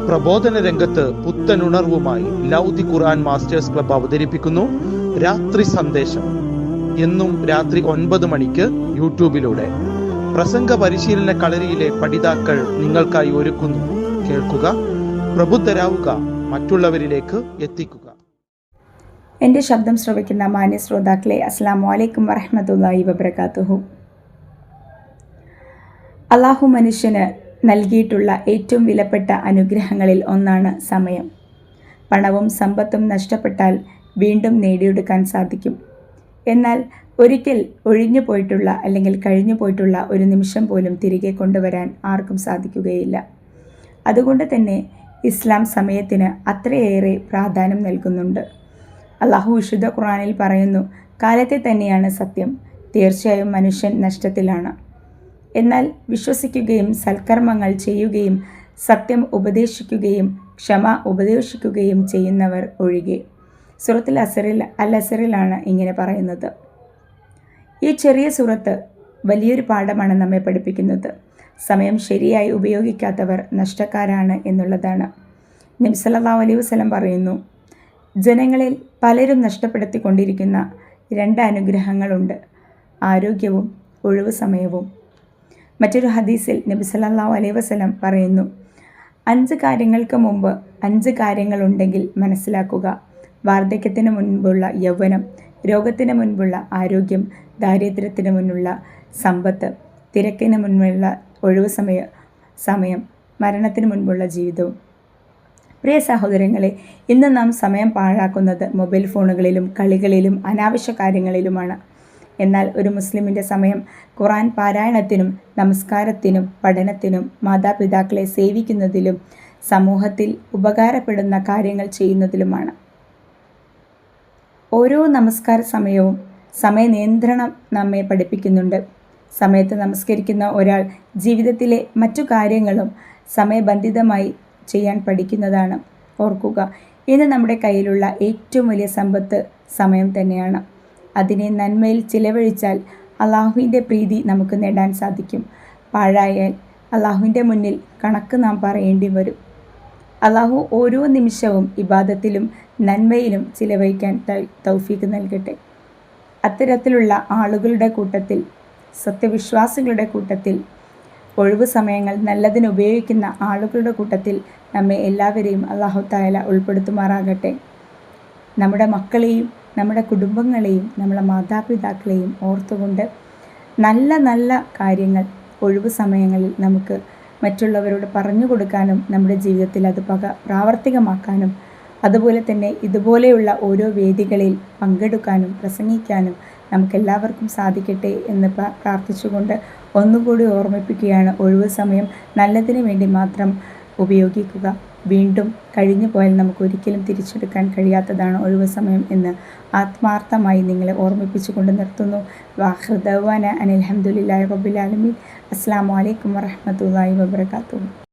പ്രബോധന രംഗത്ത് പുത്തനുണർവുമായി ലൗദി ഖുർആൻ masters club അവതരിപ്പിക്കുന്നു രാത്രി സന്ദേശം. എന്നും രാത്രി 9 മണിക്ക് യൂട്യൂബിലൂടെ പ്രസംഗ പരിശീലന കളരിയിലെ പഠിതാക്കൾ നിങ്ങൾക്കായി ഒരുക്കുന്നു. കേൾക്കുക, പ്രബുദ്ധരാവുക, മറ്റുള്ളവരിലേക്ക് എത്തിക്കുക. എൻ്റെ ശബ്ദം ശ്രവിക്കുന്ന മാന്യ ശ്രോതാക്കളെ, അസ്സലാമു അലൈക്കും വറഹ്മത്തുള്ളാഹി വബറകാതുഹു. അള്ളാഹു മനുഷ്യന് നൽകിയിട്ടുള്ള ഏറ്റവും വിലപ്പെട്ട അനുഗ്രഹങ്ങളിൽ ഒന്നാണ് സമയം. പണവും സമ്പത്തും നഷ്ടപ്പെട്ടാൽ വീണ്ടും നേടിയെടുക്കാൻ സാധിക്കും. എന്നാൽ ഒരിക്കൽ ഒഴിഞ്ഞു പോയിട്ടുള്ള അല്ലെങ്കിൽ കഴിഞ്ഞു പോയിട്ടുള്ള ഒരു നിമിഷം പോലും തിരികെ കൊണ്ടുവരാൻ ആർക്കും സാധിക്കുകയില്ല. അതുകൊണ്ട് തന്നെ ഇസ്ലാം സമയത്തിന് അത്രയേറെ പ്രാധാന്യം നൽകുന്നുണ്ട്. അള്ളാഹു വിശുദ്ധ ഖുർആനിൽ പറയുന്നു, കാലത്തെ തന്നെയാണ് സത്യം, തീർച്ചയായും മനുഷ്യൻ നഷ്ടത്തിലാണ്. എന്നാൽ വിശ്വസിക്കുകയും സൽക്കർമ്മങ്ങൾ ചെയ്യുകയും സത്യം ഉപദേശിക്കുകയും ക്ഷമ ഉപദേശിക്കുകയും ചെയ്യുന്നവർ ഒഴികെ. സൂറത്തുൽ അസറിലാണ് ഇങ്ങനെ പറയുന്നത്. ഈ ചെറിയ സൂറത്ത് വലിയൊരു പാഠമാണ് നമ്മെ പഠിപ്പിക്കുന്നത്. സമയം ശരിയായി ഉപയോഗിക്കാത്തവർ നഷ്ടക്കാരാണ് എന്നുള്ളതാണ്. നബി സല്ലല്ലാഹു അലൈഹി വസല്ലം പറയുന്നു, ജനങ്ങളിൽ പലരും നഷ്ടപ്പെടുത്തിക്കൊണ്ടിരിക്കുന്ന 2 അനുഗ്രഹങ്ങളുണ്ട്, ആരോഗ്യവും ഒഴിവു സമയവും. മറ്റൊരു ഹദീസിൽ നബി സല്ലല്ലാഹു അലൈഹി വസല്ലം പറയുന്നു, 5 കാര്യങ്ങൾക്ക് മുമ്പ് 5 കാര്യങ്ങളുണ്ടെങ്കിൽ മനസ്സിലാക്കുക: വാർദ്ധക്യത്തിന് മുൻപുള്ള യൗവനം, രോഗത്തിന് മുൻപുള്ള ആരോഗ്യം, ദാരിദ്ര്യത്തിന് മുൻപുള്ള സമ്പത്ത്, തിരക്കിന് മുൻപുള്ള ഒഴിവു സമയം, മരണത്തിന് മുൻപുള്ള ജീവിതവും. പ്രിയ സഹോദരങ്ങളെ, ഇന്ന് നാം സമയം പാഴാക്കുന്നത് മൊബൈൽ ഫോണുകളിലും കളികളിലും അനാവശ്യ കാര്യങ്ങളിലുമാണ്. എന്നാൽ ഒരു മുസ്ലിമിൻ്റെ സമയം ഖുർആൻ പാരായണത്തിനും നമസ്കാരത്തിനും പഠനത്തിനും മാതാപിതാക്കളെ സേവിക്കുന്നതിലും സമൂഹത്തിൽ ഉപകാരപ്പെടുന്ന കാര്യങ്ങൾ ചെയ്യുന്നതിലുമാണ്. ഓരോ നമസ്കാര സമയവും സമയനിയന്ത്രണം നമ്മെ പഠിപ്പിക്കുന്നുണ്ട്. സമയത്ത് നമസ്കരിക്കുന്ന ഒരാൾ ജീവിതത്തിലെ മറ്റു കാര്യങ്ങളും സമയബന്ധിതമായി ചെയ്യാൻ പഠിക്കുന്നതാണ്. ഓർക്കുക, ഇന്ന് നമ്മുടെ കയ്യിലുള്ള ഏറ്റവും വലിയ സമ്പത്ത് സമയം തന്നെയാണ്. അതിനെ നന്മയിൽ ചിലവഴിച്ചാൽ അള്ളാഹുവിൻ്റെ പ്രീതി നമുക്ക് നേടാൻ സാധിക്കും. പാഴായാൽ അള്ളാഹുവിൻ്റെ മുന്നിൽ കണക്ക് നാം പറയേണ്ടി വരും. അള്ളാഹു ഓരോ നിമിഷവും ഇബാദത്തിലും നന്മയിലും ചിലവഴിക്കാൻ തൗഫീഖ് നൽകട്ടെ. അത്തരത്തിലുള്ള ആളുകളുടെ കൂട്ടത്തിൽ, സത്യവിശ്വാസികളുടെ കൂട്ടത്തിൽ, ഒഴിവു സമയങ്ങൾ നല്ലതിന് ഉപയോഗിക്കുന്ന ആളുകളുടെ കൂട്ടത്തിൽ നമ്മെ എല്ലാവരെയും അല്ലാഹു തആല ഉൾപ്പെടുത്തുമാറാകട്ടെ. നമ്മുടെ മക്കളെയും നമ്മുടെ കുടുംബങ്ങളെയും നമ്മുടെ മാതാപിതാക്കളെയും ഓർത്തുകൊണ്ട് നല്ല നല്ല കാര്യങ്ങൾ ഒഴിവു സമയങ്ങളിൽ നമുക്ക് മറ്റുള്ളവരോട് പറഞ്ഞു കൊടുക്കാനും നമ്മുടെ ജീവിതത്തിൽ അത് പ്രാവർത്തികമാക്കാനും അതുപോലെ തന്നെ ഇതുപോലെയുള്ള ഓരോ വേദികളിൽ പങ്കെടുക്കാനും പ്രസംഗിക്കാനും നമുക്കെല്ലാവർക്കും സാധിക്കട്ടെ എന്ന് പ്രാർത്ഥിച്ചുകൊണ്ട് ഒന്നുകൂടി ഓർമ്മിപ്പിക്കുകയാണ്, ഒഴിവു സമയം നല്ലതിന് വേണ്ടി മാത്രം ഉപയോഗിക്കുക. വീണ്ടും കഴിഞ്ഞു പോയാൽ നമുക്ക് ഒരിക്കലും തിരിച്ചെടുക്കാൻ കഴിയാത്തതാണ് ഒഴിവു സമയം എന്ന് ആത്മാർത്ഥമായി നിങ്ങളെ ഓർമ്മിപ്പിച്ചുകൊണ്ട് നിർത്തുന്നു. വാഖിറു ദഅ്വാനാ അനിൽ ഹംദുലില്ലാഹി റബ്ബിൽ ആലമീൻ. അസ്സലാമു അലൈക്കും വറഹ്മത്തുള്ളാഹി വബറകാതുഹു.